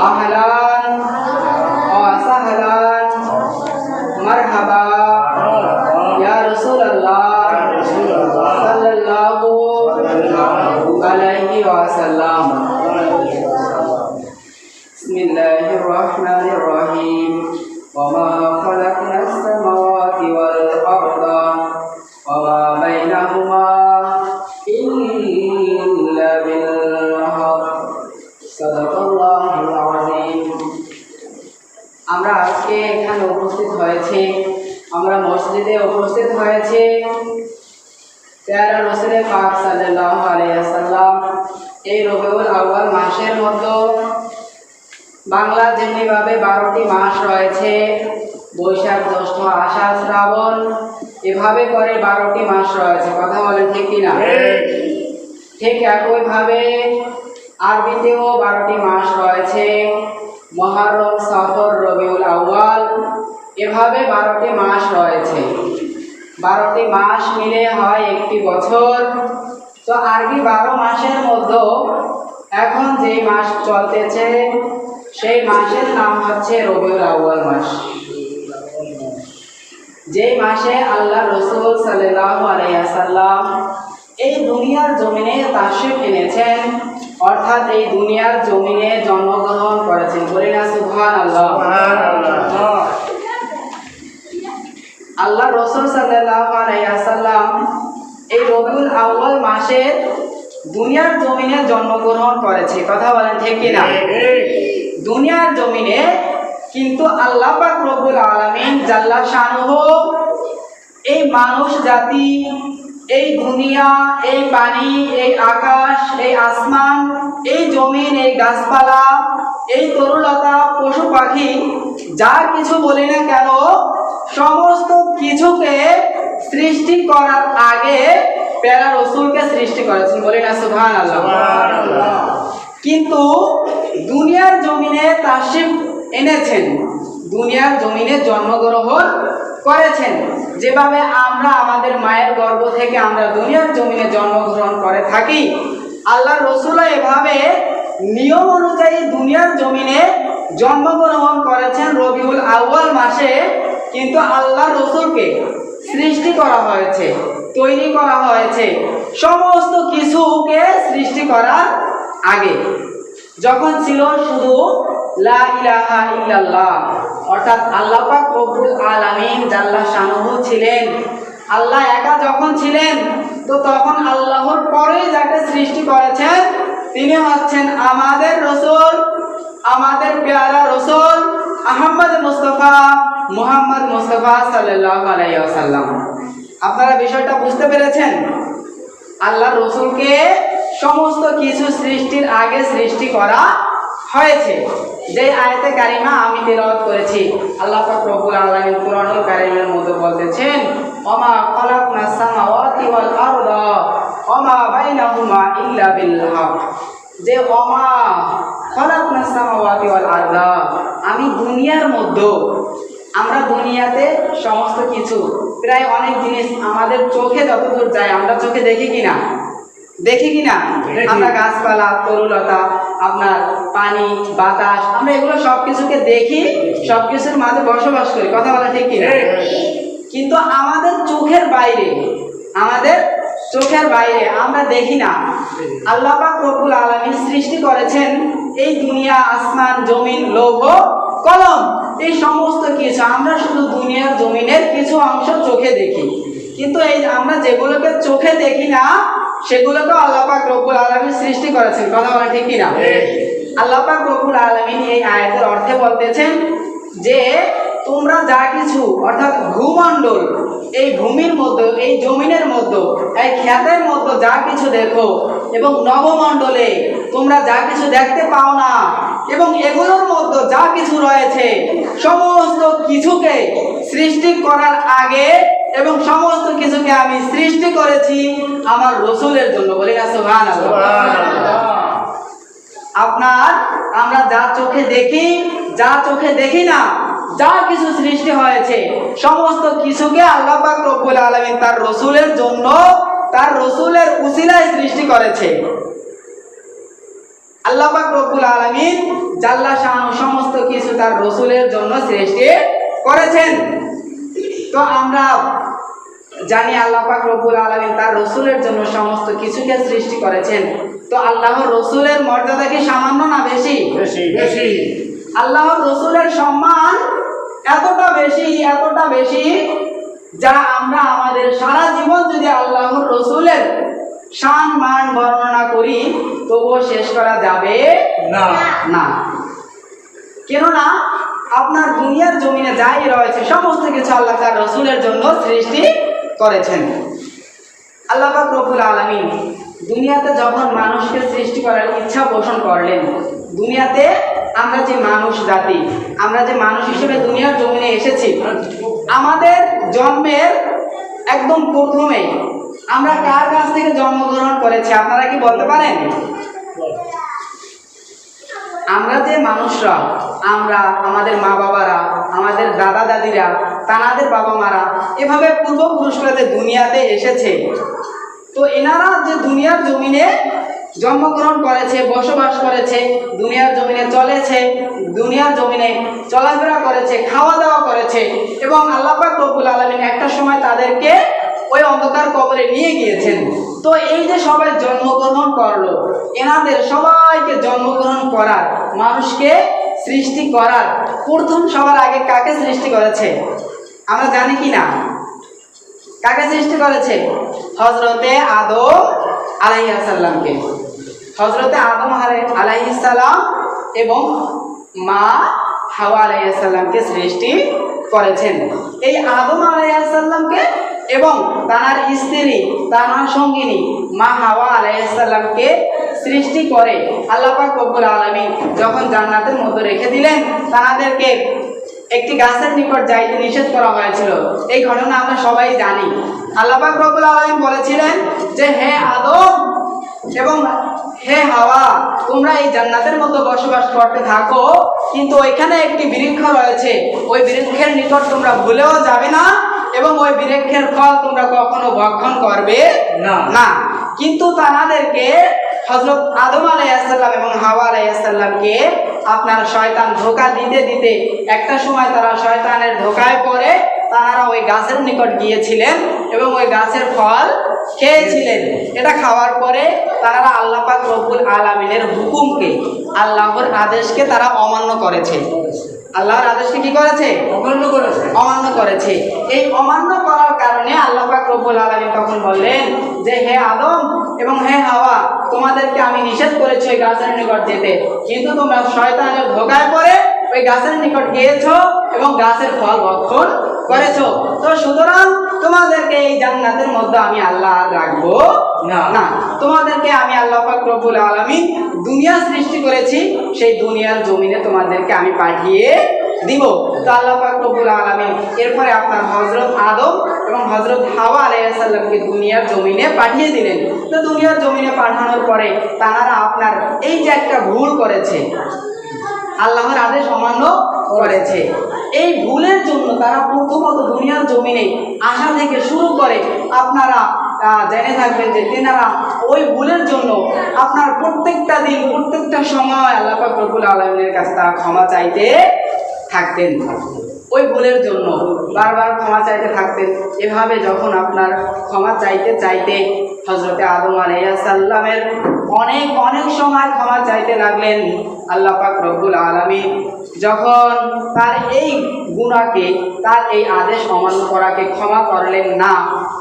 আহলান ওয়া সাহলান মারহাবা ইয়া রাসূলুল্লাহ সাল্লাল্লাহু আলাইহি ওয়াসাল্লাম। বিসমিল্লাহির রহমানির রহিম। ওয়া মা খালাকনাস সামাওয়াতি ওয়াল আরদা ওয়া মা বাইনাহুমা ইল্লা বিল হক। সাদাকাল্লাহুল আযীম। আমরা আজকে এখানে উপস্থিত হয়েছি, আমরা মসজিদে উপস্থিত হয়েছি প্যারা রাসূল পাক সাল্লাল্লাহু আলাইহি ওয়াসাল্লাম এই রবিউল আউয়াল মাসের মধ্যে বাংলা যেমনিভাবে 12টি মাস রয়েছে, বৈশাখ, জ্যৈষ্ঠ, আষাঢ়, শ্রাবণ, এভাবে করে 12টি মাস রয়েছে। কথা বলেন ঠিক কিনা? ঠিক একইভাবে আরবিতেও 12টি মাস রয়েছে, মুহররম, সফর, রবিউল আউয়াল, এভাবে 12টি মাস রয়েছে। 12টি মাস মিলে হয় একটি বছর। তো আরবি 12 মাসের মধ্যে এখন যে মাস চলতেছে সেই মাসের নাম হচ্ছে রবিউল আউয়াল মাস। যে মাসে আল্লাহ রাসূল সাল্লাল্লাহু আলাইহি ওয়াসাল্লাম এই দুনিয়ার জমিনে তাশরীফ এনেছেন, অর্থাৎ এই দুনিয়ার জমিনে জন্মগ্রহণ করেছেন। বলি না সুবহানাল্লাহ। আল্লাহ রাসূল সাল্লাল্লাহু আলাইহি ওয়াসাল্লাম এই রবিউল আউয়াল মাসে দুনিয়ার জমিনে জন্মগ্রহণ করেছে। কথা বলেন ঠিক কিনা? দুনিয়ার জমিনে কিন্তু আল্লাহ পাক রব্বুল আলামিন জাল্লা শানুহু এই মানুষ জাতি, এই দুনিয়া, এই পানি, এই আকাশ, এই আসমান, এই জমিন, এই গাছপালা, এই তরুলতা, পশু পাখি, যা কিছু বলি না কেন সমস্ত কিছুকে সৃষ্টি করার আগে প্যারা রাসূলকে সৃষ্টি করেছেন। বলি না সুবহানাল্লাহ। কিন্তু দুনিয়ার জমিনে তাশরীফ এনেছেন, দুনিয়ার জমিনে জন্মগ্রহণ করেছেন। যেভাবে আমরা আমাদের মায়ের গর্ভ থেকে আমরা দুনিয়ার জমিনে জন্মগ্রহণ করে থাকি, আল্লাহ রাসূলও এভাবে নিয়ম অনুযায়ী দুনিয়ার জমিনে জন্মগ্রহণ করেছেন রবিউল আউয়াল মাসে। কিন্তু আল্লাহ রাসূলকে সৃষ্টি করা হয়েছে, তৈরি করা হয়েছে সমস্ত কিছুকে সৃষ্টি করার আগে, যখন ছিল শুধু লা ইলাহা ইল্লাল্লাহ, অর্থাৎ আল্লাহ পাক রব্বুল আলামিন জাল্লা শানুহু ছিলেন। আল্লাহ একা যখন ছিলেন, তো তখন আল্লাহর পরেই যাকে সৃষ্টি করেছেন তিনি হচ্ছেন আমাদের রাসূল, আমাদের প্যারা রাসূল আহমদ মুস্তাফা মুহাম্মদ মুস্তাফা সাল্লাল্লাহু আলাইহি ওয়াসাল্লাম। আপনারা বিষয়টা বুঝতে পেরেছেন? আল্লাহ রাসূলকে সমস্ত কিছু সৃষ্টির আগে সৃষ্টি করা হয়েছে। যে আয়াতে কারিমা আমি তেলাওয়াত করেছি, আল্লাহ পাক রব্বুল আলামিন কুরআনুল কারীমের মধ্যে বলতেছেন, ওমা খালাকনাস সামাওয়াতি ওয়াল আরদা ওমা বাইনাহুমা ইল্লা বিল হক। যে ওমা খালাকনাস সামাওয়াতি ওয়াল আরদা, আমি দুনিয়ার মধ্যে, আমরা দুনিয়াতে সমস্ত কিছু প্রায় অনেক জিনিস আমাদের চোখে যতদূর যায় আমরা চোখে দেখি কিনা? দেখি কিনা? আমরা গাছপালা, তরুলতা, আপনার পানি, বাতাস, আমরা এগুলো সবকিছুকে দেখি, সবকিছুর মাঝে বসবাস করি। কথা বলা ঠিক কিনা? কিন্তু আমাদের চোখের বাইরে, আমাদের চোখের বাইরে আমরা দেখি না। আল্লাহ পাক রব্বুল আলামিন সৃষ্টি করেছেন এই দুনিয়া, আসমান, জমিন, লৌহ, কলম, এই সমস্ত কিছু আমরা শুধু দুনিয়ার জমিনের কিছু অংশ চোখে দেখি। কিন্তু এই আমরা যেগুলোকে চোখে দেখি না সেগুলোকে আল্লাহ পাক রব্বুল আলামিন সৃষ্টি করেছেন। কথা বলা ঠিক কিনা? আল্লাহ পাক রব্বুল আলামিন এই আয়াতের অর্থে বলতেছেন যে তোমরা যা কিছু, অর্থাৎ ভূমণ্ডল, এই ভূমির মধ্যে, এই জমিনের মধ্যে, এই ক্ষেতের মধ্যে যা কিছু দেখো, এবং নবমণ্ডলে তোমরা যা কিছু দেখতে পাও না, এবং এগুলোর মধ্যে যা কিছু রয়েছে সমস্ত কিছুকে সৃষ্টি করার আগে এবং সমস্ত কিছুকে আমি সৃষ্টি করেছি আমার রাসূলের জন্য। বলি না সুবহানাল্লাহ। আপনার আমরা যা চোখে দেখি, যা চোখে দেখি না, যা কিছু সৃষ্টি হয়েছে সমস্ত কিছুকে আল্লাহ পাক রব্বুল আলামিন তার রাসূলের জন্য, তার রাসূলের উসিলায় সৃষ্টি করেছে। আল্লাহ পাক রব্বুল আলামিন জাল্লা শানু সমস্ত কিছু তার রসুলের জন্য সৃষ্টি করেছেন। তো আমরা জানি আল্লাহ পাক রব্বুল আলামিন তার রসুলের জন্য সমস্ত কিছুকে সৃষ্টি করেছেন। তো আল্লাহর রসুলের মর্যাদা কি সামান্য না বেশি? বেশি। আল্লাহর রসুলের সম্মান এতটা বেশি যা আমরা আমাদের সারা জীবন যদি আল্লাহর রসুলের শান মান বর্ণনা করি তবুও শেষ করা যাবে না। না। কেননা আপনার দুনিয়ার জমিনে যাই রয়েছে সমস্ত কিছু আল্লাহ তার রসুলের জন্য সৃষ্টি করেছেন। আল্লাহ পাক রব্বুল আলামিন দুনিয়াতে যখন মানুষকে সৃষ্টি করার ইচ্ছা পোষণ করলেন, দুনিয়াতে আমরা যে মানুষ জাতি, আমরা যে মানুষ হিসেবে দুনিয়ার জমিনে এসেছি, আমাদের জন্মের একদম প্রথমে আমরা কার কাছ থেকে জন্মগ্রহণ করেছি আপনারা কি বলতে পারেন? আমরা যে মানুষরা, আমরা আমাদের মা বাবারা, আমাদের দাদা দাদিরা, তানাদের বাবা মারা, এভাবে পূর্বপুরুষরা যে দুনিয়াতে এসেছে, তো এনারা যে দুনিয়ার জমিনে জন্মগ্রহণ করেছে, বসবাস করেছে, দুনিয়ার জমিনে চলেছে, দুনিয়ার জমিনে চলাফেরা করেছে, খাওয়া দাওয়া করেছে, এবং আল্লাহ পাক রব্বুল আলামিন একটা সময় তাদেরকে ওই অন্ধকার কবরে নিয়ে গিয়েছেন। তো এই যে সবাই জন্মগ্রহণ করলো, এনাদের সবাইকে জন্মগ্রহণ করার, মানুষকে সৃষ্টি করার প্রথম সবার আগে কাকে সৃষ্টি করেছে আমরা জানি কি না? কাকে সৃষ্টি করেছে? হযরতে আদম আলাইহিস সালামকে। হযরতে আদম আলাইহিস সালাম এবং মা হাওয়া আলাইহিস সালামকে সৃষ্টি করেছেন। এই আদম আলাইহিস সালামকে এবং তার স্ত্রী, তার সঙ্গিনী মা হাওয়া আলাইহিস সালামকে সৃষ্টি করে আল্লাহ পাক রব্বুল আলামিন যখন জান্নাতের মধ্যে রেখে দিলেন, তাদেরকে একটি গাছের নিকট যাইতে নিষেধ করা হয়েছিল। এই ঘটনা আমরা সবাই জানি। আল্লাহ পাক রব্বুল আলামিন বলেছিলেন যে হে আদম এবং হে হাওয়া, তোমরা এই জান্নাতের মধ্যে বসবাস করতে থাকো, কিন্তু ওইখানে একটি বৃক্ষ রয়েছে, ওই বৃক্ষের নিকট তোমরা ভুলেও যাবে না এবং ওই বৃক্ষের ফল তোমরা কখনো ভক্ষণ করবে না। কিন্তু তাদেরকে হযরত আদম আলাইহিস সালাম এবং হাওয়া আলাইহিস সালামকে আপনার শয়তান ধোঁকা দিতে দিতে একটা সময় তারা শয়তানের ধোঁকায় পড়ে তারা ওই গাছের নিকট গিয়েছিলেন এবং ওই গাছের ফল খেয়েছিলেন। এটা খাওয়ার পরে তারা আল্লাহ পাক রব্বুল আলামিনের হুকুমকে, আল্লাহর আদেশকে তারা অমান্য করেছে। আল্লাহর আদেশকে কি করেছে? অমান্য করেছে। এই অমান্য করার কারণে আল্লাহ পাক রব্বুল আলামিন তখন বললেন যে হে আদম এবং হে হাওয়া, তোমাদেরকে আমি নিষেধ করেছি ওই গাছের নিকট যেতে, কিন্তু তোমরা শয়তানের ধোঁকায় পড়ে ওই গাছের নিকট গিয়েছো এবং গাছের ফল ভক্ষণ করেছো। তো সুতরাং তোমাদেরকে এই জান্নাতের মধ্যে আমি আল্লাহ রাখবো না। তোমাদেরকে আমি আল্লাহ পাক রব্বুল আলামিন দুনিয়া সৃষ্টি করেছি, সেই দুনিয়ার জমিনে তোমাদেরকে আমি পাঠিয়ে দিব। তো আল্লাহ পাক রব্বুল আলামিন এরপরে আপনার হযরত আদম এবং হযরত হাওয়া আলাইহিস সালামকে দুনিয়ার জমিনে পাঠিয়ে দিলেন। তো দুনিয়ার জমিনে পাঠানোর পরে তারা আপনার এই যে একটা ভুল করেছে, আল্লাহর আদেশ অমান্য করেছে, এই ভুলের জন্য তারা প্রথমত দুনিয়ার জমিনে আসা থেকে শুরু করে আপনারা জেনে থাকবেন যে তেনারা ওই ভুলের জন্য আপনার প্রত্যেকটা দিন, প্রত্যেকটা সময় আল্লাহ পাক রব্বুল আলামিনের কাছে তারা ক্ষমা চাইতে থাকতেন। ওই ভুলের জন্য বারবার ক্ষমা চাইতে থাকতেন। এভাবে যখন আপনার ক্ষমা চাইতে চাইতে হযরতে আদম আলাইহিস সালামের অনেক সময় ক্ষমা চাইতে লাগলেন, আল্লাহ পাক রব্বুল আলামিন যখন তার এই গুনাহকে, তার এই আদেশ অমান্য করাকে ক্ষমা করলেন না,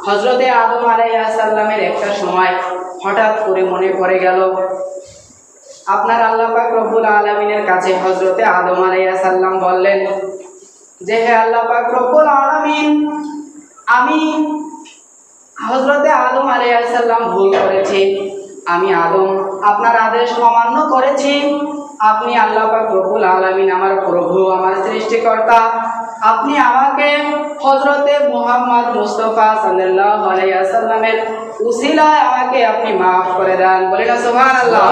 হযরতে আদম আলাইহিস সালামের একটা সময় হঠাৎ করে মনে পড়ে গেল আপনার আল্লাহ পাক রব্বুল আলামিনের কাছে হযরতে আদম আলাইহিস সালাম বললেন যে হে আল্লাহ পাক রব্বুল আলামিন, আমি হযরতে আদম আলাইহিস সালাম ভুল করেছি, আমি আদম আপনার আদেশ অমান্য করেছি। আপনি আল্লাহ পাক রব্বুল আলামিন আমার প্রভু, আমার সৃষ্টিকর্তা, আপনি আমাকে হযরতে মুহাম্মদ মুস্তাফা সাল্লাল্লাহু আলাইহি ওয়াসাল্লামের উসিলায় আমাকে আপনি maaf করে দেন। বলেন না সুবহানাল্লাহ।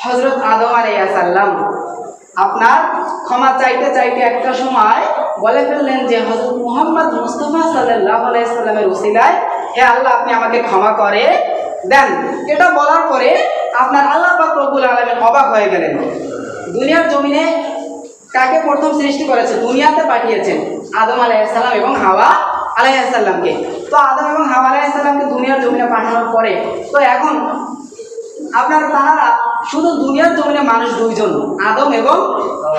হযরত আদম আলাইহিস সালাম আপনার ক্ষমা চাইতে চাইতে একটা সময় বলে ফেললেন যে হযরত মুহাম্মদ মুস্তাফা সাল্লাল্লাহু আলাইহি ওয়াসাল্লামের উসিলায় হে আল্লাহ আপনি আমাকে ক্ষমা করে দেন। এটা বলার পরে আপনার আল্লাহ পাক রব্বুল আলামিন অবাক হয়ে গেলেন। দুনিয়ার জমিনে কাকে প্রথম সৃষ্টি করেছে, দুনিয়াতে পাঠিয়েছেন আদম আলাইহিস সালাম এবং হাওয়া আলাইহিস সালামকে। তো আদম এবং হাওয়া আলাইহিস সালামকে দুনিয়ার জমিনে পাঠানোর পরে তো এখন আপনার তারা শুধু দুনিয়ার জমিনে মানুষ দুইজন, আদম এবং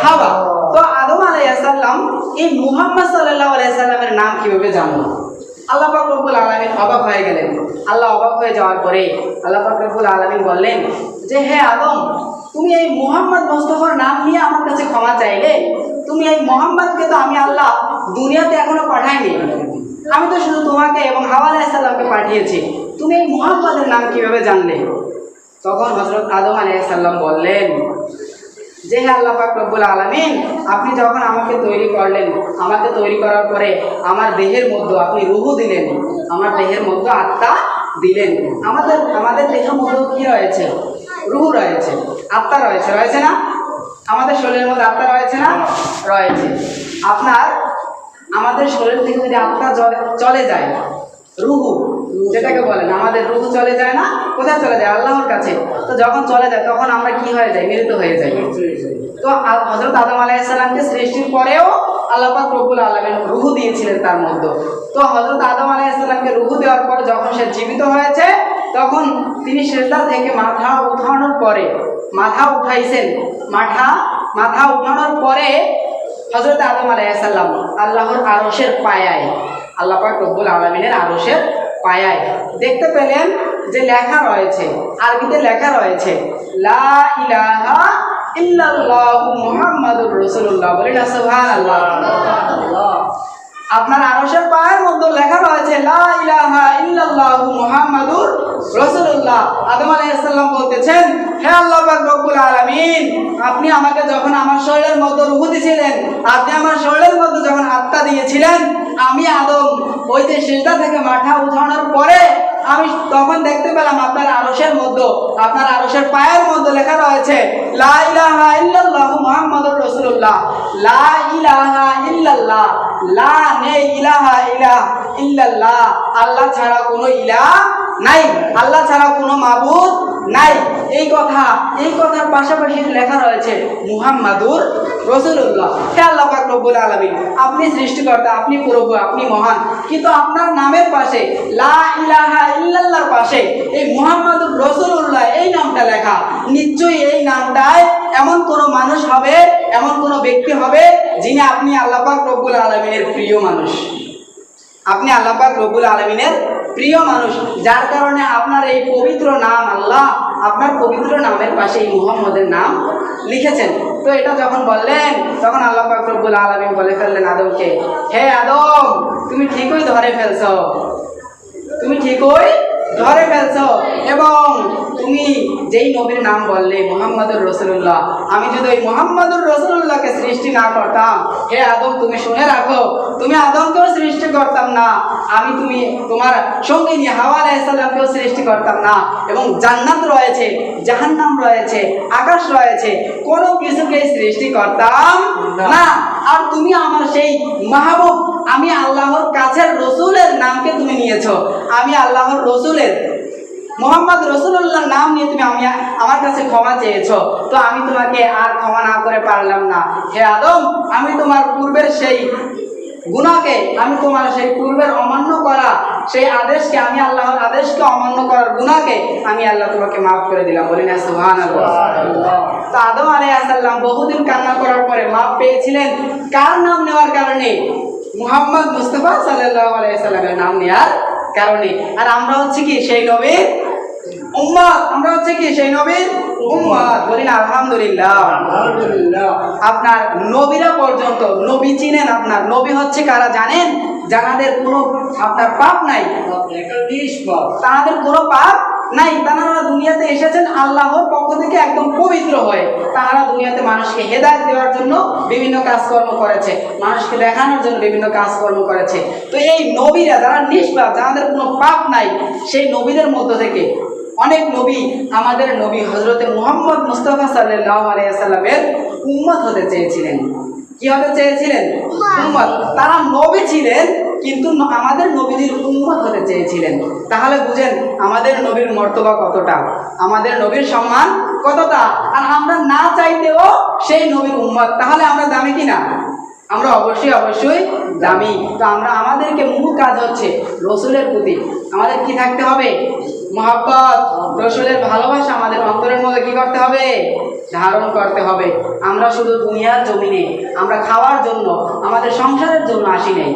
হাওয়া। তো আদম আলাইহিস সালাম এই মুহাম্মদ সাল্লাল্লাহু আলাইহি সাল্লামের নাম কিভাবে জানলো? আল্লাহ পাক রব্বুল আলামিন অবাক হয়ে গেলেন। আল্লাহ অবাক হয়ে যাওয়ার পরে আল্লাহ পাক রব্বুল আলামিন বললেন যে, হে আদম, তুমি এই মুহাম্মদ মুস্তাফার নাম নিয়ে আমার কাছে ক্ষমা চাইলে? তুমি এই মুহাম্মদকে তো আমি আল্লাহ দুনিয়াতে এখনো পাঠাইনি, আমি তো শুধু তোমাকে এবং হাওয়া আলাইহিস সালামকে পাঠিয়েছি, তুমি এই মুহাম্মদের নাম কিভাবে জানলে? তখন হযরত আদম আলাইহিস সালাম বললেন যে, হে আল্লাহ পাক রব্বুল আলামিন, আপনি যখন আমাকে তৈরি করলেন, আমাকে তৈরি করার পরে আমার দেহের মধ্যে আপনি রূহ দিলেন, আমার দেহের মধ্যে আত্মা দিলেন। আমাদের দেহের মধ্যে কি রয়েছে? রূহ রয়েছে, আত্মা রয়েছে, রয়েছে না? আমাদের শরীরের মধ্যে আত্মা রয়েছে না? রয়েছে। আপনার আমাদের শরীর থেকে যদি আত্মা চলে যায়, রূহ যেটাকে বলেন, আমাদের রূহ চলে যায় না? কোথায় চলে যায়? আল্লাহর কাছে। তো যখন চলে যায় তখন আমরা কি হয়ে যাই? মৃত হয়ে যাই। তো হযরত আদম আলাইহিস সালামকে সৃষ্টির পরেও আল্লাহ পাক রব্বুল আলামিন রূহ দিয়েছিলেন তার মধ্যে। তো হযরত আদম আলাইহিস সালামকে রূহ দেওয়ার পরে যখন সে জীবিত হয়েছে, তখন তিনি সিজদা থেকে মাথা উঠানোর পরে, মাথা উঠাইছেন, মাথা উঠানোর পরে হযরত আদম আলাইহিস সালাম আল্লাহর আরশের পায়ায়, আল্লাহ পাক রব্বুল আলামিনের আরশের পায়ায় দেখতে পেলেন যে লেখা রয়েছে, আরবিতে লেখা রয়েছে লা ইলাহা ইল্লাল্লাহু মুহাম্মাদুর রাসূলুল্লাহ। বলেন সুবহানাল্লাহ। আপনার আরশের পায়ের মধ্যে লেখা রয়েছে লা ইলাহা ইল্লাল্লাহু মুহাম্মাদুর রাসূলুল্লাহ। আদম আলাইহিস সালাম বলতেছেন, হে আল্লাহ পাক রব্বুল আলামিন, আপনি আমাকে যখন আমার শরীরের মধ্যে রূহ দিয়েছিলেন, আপনি আমার শরীরের মধ্যে যখন আত্মা দিয়েছিলেন, আমি আদম ওই যে সিজদা থেকে মাথা উঠানোর পরে আমি তখন দেখতে পেলাম আপনার আরশের মধ্যে, আপনার আরশের পায়ের মধ্যে লেখা রয়েছে লা ইলাহা ইল্লাল্লাহু মুহাম্মাদুর রাসূলুল্লাহ। লা ইলাহা ইল্লাল্লাহ, লা নেই, ইলাহা ইল্লাল্লাহ, আল্লাহ ছাড়া কোনো ইলাহ নাই, আল্লাহ ছাড়া কোনো মাবুদ নাই। এই কথার পাশাপাশি লেখা রয়েছে মুহাম্মাদুর রাসূলুল্লাহ। হে আল্লাহ পাক রব্বুল আলামিন, আপনি সৃষ্টিকর্তা, আপনি প্রভু, আপনি মহান, কিন্তু আপনার নামের পাশে লা ইলাহা ইল্লাল্লাহর পাশে এই মুহাম্মাদুর রাসূলুল্লাহ এই নামটা লেখা। নিশ্চয়ই এই নামটায় এমন কোনো মানুষ হবে, এমন কোনো ব্যক্তি হবে যিনি আপনি আল্লাহ পাক রব্বুল আলামিনের প্রিয় মানুষ, আপনি আল্লাহ পাক রব্বুল আলামিনের প্রিয় মানুষ, যার কারণে আপনার এই পবিত্র নাম আল্লাহ, আপনার পবিত্র নামের পাশে এই মুহাম্মদের নাম লিখেছেন। তো এটা যখন বললেন, তখন আল্লাহ পাক রব্বুল আলামিন বলে ফেললেন আদমকে, হে আদম, তুমি ঠিকই ধরে ফেলছো, তুমি ঠিকই ধরে ফেলছো। এবং তুমি যেই নবীর নাম বললে মুহাম্মাদুর রাসূলুল্লাহ, আমি যদি ওই মুহাম্মাদুর রাসূলুল্লাহকে সৃষ্টি না করতাম, হে আদম তুমি শুনে রাখো, তুমি আদমকেও সৃষ্টি করতাম না, আমি তোমার সঙ্গিনী হাওয়া আলাইহিস সালামকেও সৃষ্টি করতাম না, এবং জান্নাত রয়েছে, জাহান্নাম রয়েছে, আকাশ রয়েছে, কোনো কিছুকেই সৃষ্টি করতাম না। আর তুমি আমার সেই মাহবুব, আমি আল্লাহর কাছের রসুলের নামকে তুমি নিয়েছো, আমি আল্লাহর রসুলের মুহাম্মদ রাসূলুল্লাহর নাম নিয়ে তুমি আমার কাছে ক্ষমা চেয়েছো, তো আমি তোমাকে আর ক্ষমা না করে পারলাম না। হে আদম, আমি তোমার পূর্বের সেই গুনাহকে, আমি তোমার সেই পূর্বের অমান্য করা সেই আদেশকে, আমি আল্লাহর আদেশকে অমান্য করার গুনাহকে আমি আল্লাহ তোমাকে মাফ করে দিলাম। বলেন সুবহানাল্লাহ। তো আদম আলাইহিস সালাম বহুদিন কান্না করার পরে মাফ পেয়েছিলেন কার নাম নেওয়ার কারণে? মুহাম্মদ মুস্তাফা সাল্লাল্লাহু আলাইহি সাল্লামের নাম নেওয়ার কারণে। আর আমরা হচ্ছে কি সেই নবীর উম্মত, আমরা হচ্ছে কি সেই নবীর উম্মত। বলেন আলহামদুলিল্লাহ। আপনার নবীরা পর্যন্ত নবী চিনেন, আপনার নবী হচ্ছে কারা জানেন? যাদের কোনো আপনার পাপ নাই, তাদের কোনো পাপ নাই, তারা দুনিয়াতে এসেছেন আল্লাহর পক্ষ থেকে একদম পবিত্র হয়ে। তারা দুনিয়াতে মানুষকে হেদায়েত দেওয়ার জন্য বিভিন্ন কাজকর্ম করেছে, মানুষকে দেখানোর জন্য বিভিন্ন কাজকর্ম করেছে। তো এই নবীরা যারা নিষ্পাপ, যাদের কোনো পাপ নাই, সেই নবীদের মধ্য থেকে অনেক নবী আমাদের নবী হযরতে মুহাম্মদ মুস্তাফা সাল্লাল্লাহু আলাইহি সাল্লামের উম্মত হতে চেয়েছিলেন। কি হতে চেয়েছিলেন? উম্মত। তারা নবী ছিলেন কিন্তু আমাদের নবীদের উম্মত হতে চেয়েছিলেন। তাহলে বুঝেন আমাদের নবীর মর্তবা কতটা, আমাদের নবীর সম্মান কতটা। আর আমরা না চাইতেও সেই নবীর উম্মত, তাহলে আমরা দামি কিনা? আমরা অবশ্যই অবশ্যই দামি। তো আমাদেরকে মূল কাজ হচ্ছে রসুলের প্রতি আমাদের কি থাকতে হবে? মহব্বত, রসুলের ভালোবাসা আমাদের অন্তরের মধ্যে কি করতে হবে? ধারণ করতে হবে। আমরা শুধু দুনিয়ার জমিনে আমরা খাওয়ার জন্য, আমাদের সংসারের জন্য আসি নাই।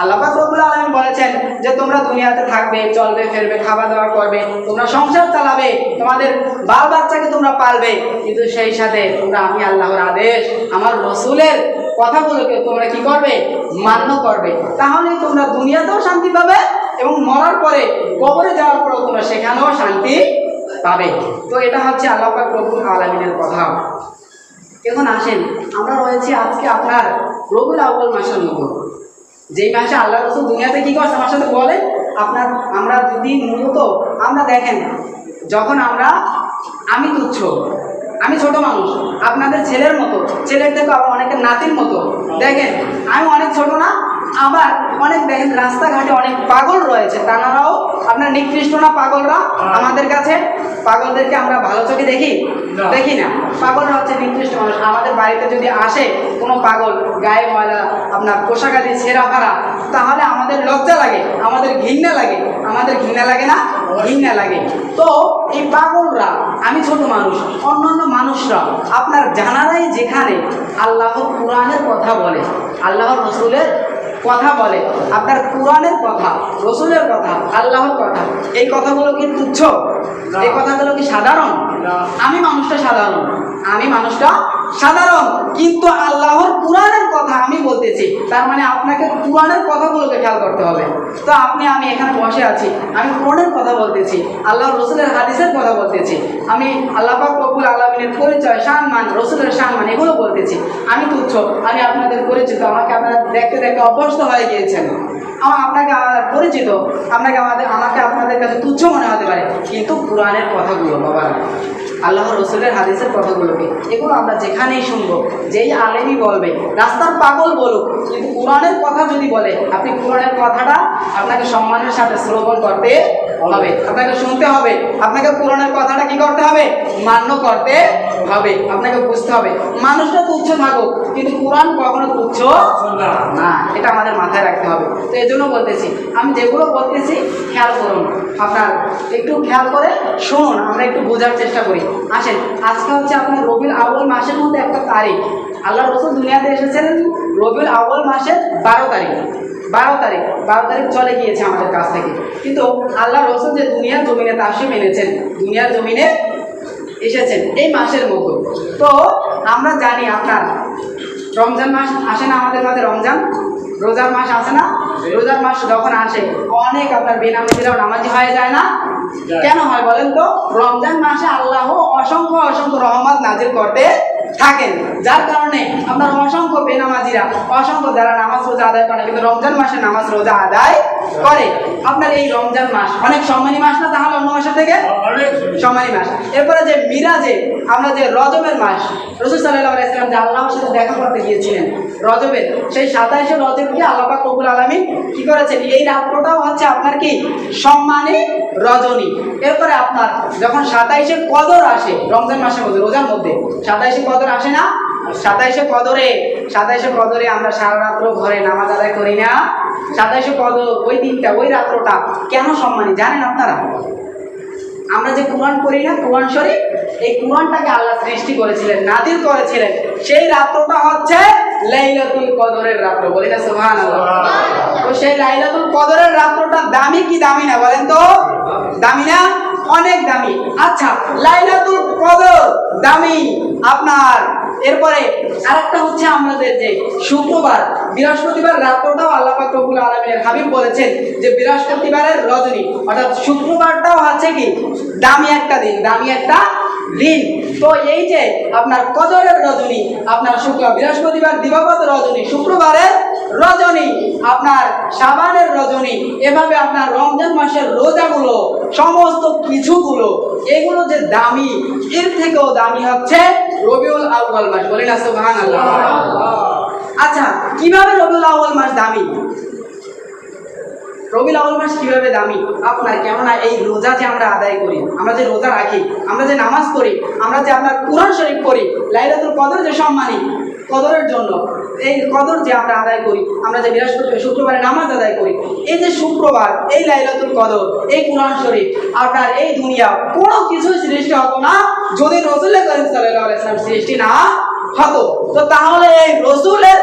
আল্লাহ পাক রব্বুল আলামিন বলেছেন যে তোমরা দুনিয়াতে থাকবে, চলবে, ফিরবে, খাওয়া দাওয়া করবে, তোমরা সংসার চালাবে, তোমাদের বাল বাচ্চাকে তোমরা পালবে, কিন্তু সেই সাথে তোমরা আমি আল্লাহর আদেশ, আমার রসুলের কথাগুলোকে তোমরা কি করবে? মান্য করবে। তাহলেই তোমরা দুনিয়াতেও শান্তি পাবে এবং মরার পরে কবরে যাওয়ার পরেও তোমরা সেখানেও শান্তি পাবে। তো এটা হচ্ছে আল্লাহ পাক রব্বুল আলামিনের কথা। এখন আসেন, আমরা রয়েছি আজকে আপনার রবিউল আউয়াল মাসের মধ্যে, যেই মাসে আল্লাহ রসুল দুনিয়াতে কী করছে আমার সাথে বলেন। আমরা যদি মূলত আমরা দেখেন, যখন আমি তুচ্ছ, আমি ছোট মানুষ, আপনাদের ছেলের মতো, ছেলের থেকে আবার অনেকের নাতির মতো। দেখেন আমি অনেক ছোট না, আবার অনেক দেখেন রাস্তাঘাটে অনেক পাগল রয়েছে, তারাও আপনার নিকৃষ্ট না পাগলরা আমাদের কাছে? পাগলদেরকে আমরা ভালো চোখে দেখি না। পাগলরা হচ্ছে নিকৃষ্ট মানুষ। আমাদের বাড়িতে যদি আসে কোনো পাগল, গায়ে ময়লা, আপনার পোশাক আদি ছেঁড়া ফাড়া, তাহলে আমাদের লজ্জা লাগে, আমাদের ঘৃণা লাগে। আমাদের ঘৃণা লাগে না? ঘৃণা লাগে। তো এই পাগলরা, আমি ছোট মানুষ, অন্যান্য মানুষরা আপনার জানারাই যেখানে আল্লাহর কোরআনের কথা বলে, আল্লাহর রসুলের কথা বলে, আপনার কোরআনের কথা, রসুলের কথা, আল্লাহর কথা, এই কথাগুলো কি তুচ্ছ? এই কথাগুলো কি সাধারণ? আমি মানুষটা সাধারণ, কিন্তু আল্লাহর কোরআনের কথা আমি বলতেছি। তার মানে আপনাকে কোরআনের কথাগুলোকে খেয়াল করতে হবে। তো আমি এখানে বসে আছি, আমি কোরআনের কথা বলতেছি, আল্লাহর রসুলের হাদিসের কথা বলতেছি, আমি আল্লাহ পাক রব্বুল আলামিনের পরিচয়, সম্মান, রসুলের সম্মান, এগুলো বলতেছি। আমি তুচ্ছ, আমি আপনাদের পরিচিত, আমাকে আপনারা দেখতে দেখতে অভ্যস্ত হয়ে গিয়েছেন। আপনাকে পরিচিত, আমাকে আপনাদের কাছে তুচ্ছ মনে হতে পারে, কিন্তু কোরআনের কথাগুলো, বাবা, আল্লাহর রসুলের হাদিসের কথাগুলোকে, এগুলো আমরা যেখানেই শুনবো, যেই আলেমই বলবে, রাস্তার পাগল বলুক, কিন্তু কোরআনের কথা যদি বলে, আপনি কোরআনের কথাটা আপনাকে সম্মানের সাথে শ্রবণ করতে হবে, আপনাকে শুনতে হবে, আপনাকে কোরআনের কথাটা কি করতে হবে? মান্য করতে হবে, আপনাকে বুঝতে হবে। মানুষটা তুচ্ছ থাকুক, কিন্তু কোরআন কখনো তুচ্ছ না, এটা আমাদের মাথায় রাখতে হবে। তো এই জন্য বলতেছি, আমি যেগুলো বলতেছি খেয়াল করুন, আপনার একটু খেয়াল করে শুনুন, আমরা একটু বোঝার চেষ্টা করি। আসেন, আজকে হচ্ছে আপনার রবিউল আউয়াল মাসের মধ্যে একটা তারিখ, আল্লাহ রসুল দুনিয়াতে এসেছিলেন রবিউল আউয়াল মাসের 12 তারিখ চলে গিয়েছে আমাদের কাছ থেকে। কিন্তু আল্লাহ রসুল যে দুনিয়ার জমিনে তাশরীফ এনেছেন, দুনিয়ার জমিনে এসেছেন এই মাসের মতো। তো আমরা জানি আপনার রমজান মাস আসে না আমাদের মাঝে, রোজার মাস আসে না? রোজার মাস যখন আসে অনেক আপনার বেনামাজিরাও নামাজি হয়ে যায় না? কেন হয় বলেন তো? রমজান মাসে আল্লাহ অসংখ্য রহমত নাজিল করতে থাকেন, যার কারণে আপনার অসংখ্য বেনামাজিরা, অসংখ্য যারা নামাজ রোজা আদায় করে, কিন্তু রমজান মাসে নামাজ রোজা আদায় করে। আপনার এই রমজান মাস অনেক সম্মানী মাস না? তাহলে অন্য মাসের থেকে সম্মানী মাস। এরপরে যে মিরাজে, আমরা যে রজবের মাস, রাসূল সাল্লাল্লাহু আলাইহি ওয়াসাল্লাম যে আল্লাহর সাথে দেখা করতে গিয়েছিলেন রজবের, সেই 27শে রজবকে আল্লাহ পাক রব্বুল আলামিন কি করেছেন? এই রাতটাও হচ্ছে আপনার কি সম্মানী রজনী। এরপরে আপনার যখন 27শে কদর আসে রমজান মাসের মধ্যে, রোজার মধ্যে 27শে কদর আসে না? 27শে কদরে আমরা সারা রাত্র ঘরে নামাজ আদায় করি না? 27শে কদর, ওই দিনটা, ওই রাত্রটা কেন সম্মানী জানেন আপনারা? আমরা যে কোরআন পড়ি না, কোরআন শরীফ, এই কোরআনটাকে আল্লাহ সৃষ্টি করেছিলেন, নাযিল করেছিলেন, সেই রাত্রটা হচ্ছে লাইলাতুল কদরের রাত্র। বলি না সুবহানাল্লাহ? তো সেই লাইলাতুল কদরের রাত্রটা দামি কি দামি না বলেন তো? দামি না? অনেক দামি। আচ্ছা, লাইলাতুল কদর দামি আপনার। এরপরে আরেকটা হচ্ছে আমাদের যে শুক্রবার, বৃহস্পতিবার রাত্রটাও আল্লাহ পাক রব্বুল আলামিনের হাবিব বলেছেন যে বৃহস্পতিবারের রজনী, অর্থাৎ শুক্রবারটাও আছে কি দামি একটা দিন, দামি একটা দিন। তো এই যে আপনার কদরের রজনী, আপনার বৃহস্পতিবার দিবাগত রজনী, শুক্রবারের রজনী, আপনার শাবানের রজনী, এভাবে আপনার রমজান মাসের রোজাগুলো, সমস্ত কিছুগুলো, এগুলো যে দামি, এর থেকেও দামি হচ্ছে রবিউল আউয়াল মাস। বলি না সুবহানাল্লাহ? আচ্ছা, কিভাবে রবিউল আউয়াল মাস দামি? রবিউল আউয়াল মাস কিভাবে দামি আপনার, কেননা এই রোজা যে আমরা আদায় করি, আমরা যে রোজা রাখি, আমরা যে নামাজ পড়ি, আমরা যে আপনার কুরআন শরীফ পড়ি, লাইলাতুল কদর যে সম্মানী, কদরের জন্য এই কদর যে আমরা আদায় করি, আমরা যে বৃহস্পতিবার শুক্রবারে নামাজ আদায় করি, এই যে শুক্রবার, এই লাইলাতুল কদর, এই কুরআন শরীফ, আপনার এই দুনিয়া কোনো কিছু সৃষ্টি হতো না যদি রাসূল করিম সাল্লাল্লাহু আলাইহি ওয়াসাল্লাম সৃষ্টি না হতো। তো তাহলে এই রসুলের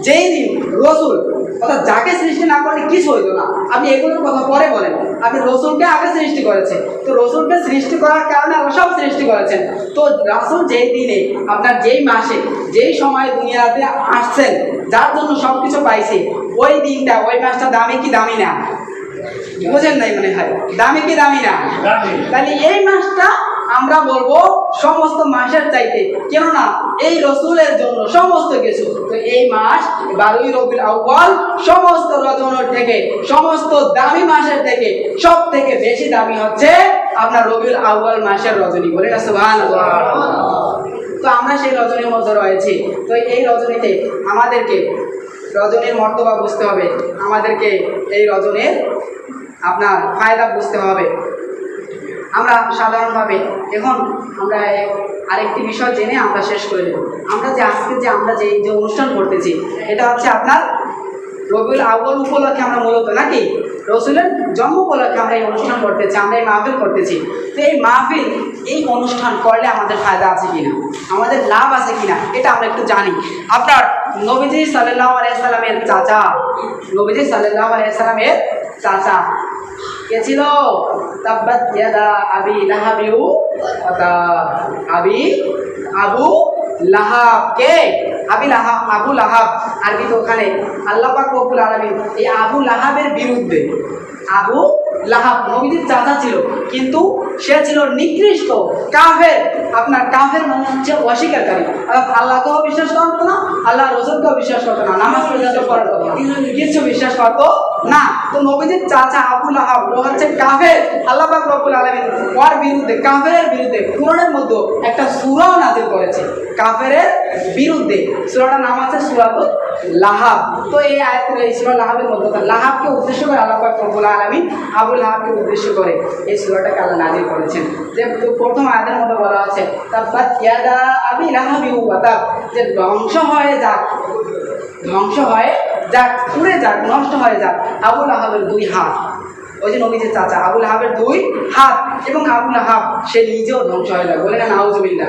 যেই দিন রসুল অর্থাৎ যাকে সৃষ্টি না করলে কিছু হইতো না। আপনি এগুলোর কথা পরে বলেন, আপনি রসুলকে আগে সৃষ্টি করেছেন, তো রসুলকে সৃষ্টি করার কারণে আল্লাহ সব সৃষ্টি করেছেন। তো রাসূল যেই দিনে আপনার যেই মাসে যেই সময়ে দুনিয়াতে আসছেন, যার জন্য সব কিছু পাইছে, ওই দিনটা ওই মাসটা দামি কি দামি না? বুঝেন নাই মনে হয়, দামি কি দামি না? তাহলে এই মাসটা আমরা বলবো সমস্ত মাসের চাইতে, কেননা এই রসুলের জন্য সমস্ত কিছু। তো এই মাস 12ই রবিউল আউয়াল সমস্ত রজনীর থেকে, সমস্ত দামি মাসের থেকে সব থেকে বেশি দামি হচ্ছে আপনার রবিউল আউয়াল মাসের রজনী। বলে না সুবহানাল্লাহ। তো আমরা সেই রজনীর মধ্যে রয়েছি। তো এই রজনীতে আমাদেরকে রজনীর মর্তবা বুঝতে হবে, আমাদেরকে এই রজনীর আপনার ফায়দা বুঝতে হবে। আমরা সাধারণভাবে এখন আমরা আরেকটি বিষয় জেনে আমরা শেষ করে দেব। আমরা যে আজকে যে আমরা যে অনুষ্ঠান করতেছি, এটা হচ্ছে আপনার রবিউল আউয়াল উপলক্ষে আমরা মূলত নাকি রসুলের জন্ম উপলক্ষে আমরা এই অনুষ্ঠান করতেছি, আমরা এই মাহফিল করতেছি। তো এই মাহফিল, এই অনুষ্ঠান করলে আমাদের ফায়দা আছে কিনা, আমাদের লাভ আছে কিনা, এটা আমরা একটু জানি। আপনার নবীজি সাল্লাল্লাহু আলাইহি সাল্লামের চাচা, নবীজি সাল্লাল্লাহু আলাইহি সাল্লামের চাচা কে ছিল? তাব্বাত ইয়াদা আবি লাহাবি ওয়া তাব। আবু লাহাব। কে? আবু লাহাব। আরবি তো ওখানে আল্লাহ পাক রব্বুল আলামিন এই আবু লাহাবের বিরুদ্ধে, আবু লাহাব নবীজির চাচা ছিল, কিন্তু সে ছিল নিকৃষ্ট কাফের। আপনার কাফের মানে হচ্ছে অস্বীকারী, আল্লাহকেও বিশ্বাস করতো না, আল্লাহ রসুলকেও বিশ্বাস করতো না, নামাজ পর্যন্ত পড়তো না, কিছু বিশ্বাস করতো না। তো নবীজির চাচা আবু লাহাব ও হচ্ছে কাফের। আল্লাহ পাক রব্বুল আলামিন ওর বিরুদ্ধে, কাফেরের বিরুদ্ধে কুরআনের মধ্যে একটা সূরা নাযিল করেছে কাফেরের বিরুদ্ধে। সূরাটার নাম আছে সূরাতুল লাহাব। তো এই আয়াতের এই সূরা লাহাবের মধ্যে লাহাবকে উদ্দেশ্য করে আল্লাহ পাক রব্বুল আলামিন আবু লাহাবকে উদ্দেশ্য করে এই সূরাটাকে আল্লাহ নাযিল করেছেন। যে প্রথম আয়াতের মধ্যে বলা আছে তাব্বাত ইয়াদা আবি লাহাবি ওয়া তাব, যে ধ্বংস হয়ে যাক, ধ্বংস হয়ে যাক, পুড়ে যাক, নষ্ট হয়ে যাক আবু লাহাবের দুই হাত। ওই যে নবীজির চাচা আবু লাহাবের দুই হাত, এবং আবু লাহাব সে নিজেও ধ্বংস হয়ে যাক। বলে না নাউজুবিল্লাহ।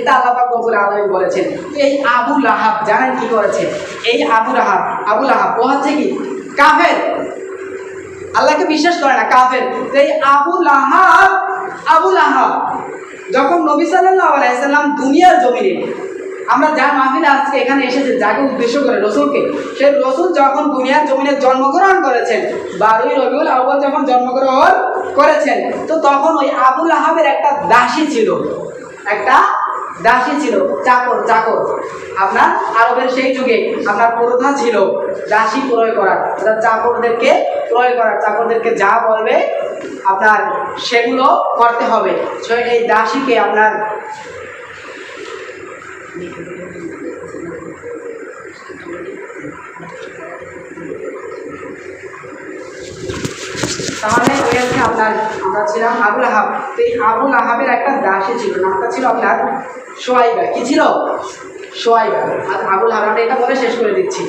এটা আল্লাহ পাক রব্বুল আলামিন বলেছেন। এই আবু লাহাব জানেন কি করেছে? এই আবু লাহাব ও হচ্ছে কি কাফের, আল্লাহকে বিশ্বাস করে না, কাফের। তো এই আবু লাহাব যখন নবী সাল্লাল্লাহু আলাইহি সাল্লাম দুনিয়ার জমিনে, আমরা যার মাহফিলে আজকে এখানে এসেছে, যাকে উদ্দেশ্য করে রসুলকে, সেই রসুল যখন দুনিয়ার জমিনে জন্মগ্রহণ করেছেন, 12ই রবিউল আউয়াল যখন জন্মগ্রহণ করেছেন, তো তখন ওই আবু লাহাবের একটা দাসী ছিল, চাকর। আপনার আরবের সেই যুগে আপনার প্রথা ছিল দাসী ক্রয় করার, চাকরদেরকে ক্রয় করার, চাকরদেরকে যা বলবে আপনার সেগুলো করতে হবে। এই দাসীকে আপনার তাহলে ওই হচ্ছে আপনার আমরা ছিলাম আবু লাহাব। তো এই আবু লাহাবের একটা দাসী ছিল, নামটা ছিল আপনার সোয়াইবা। কি ছিল? সোয়াইবা। আর আবু লাহাব, আমরা এটা বলে শেষ করে দিচ্ছি।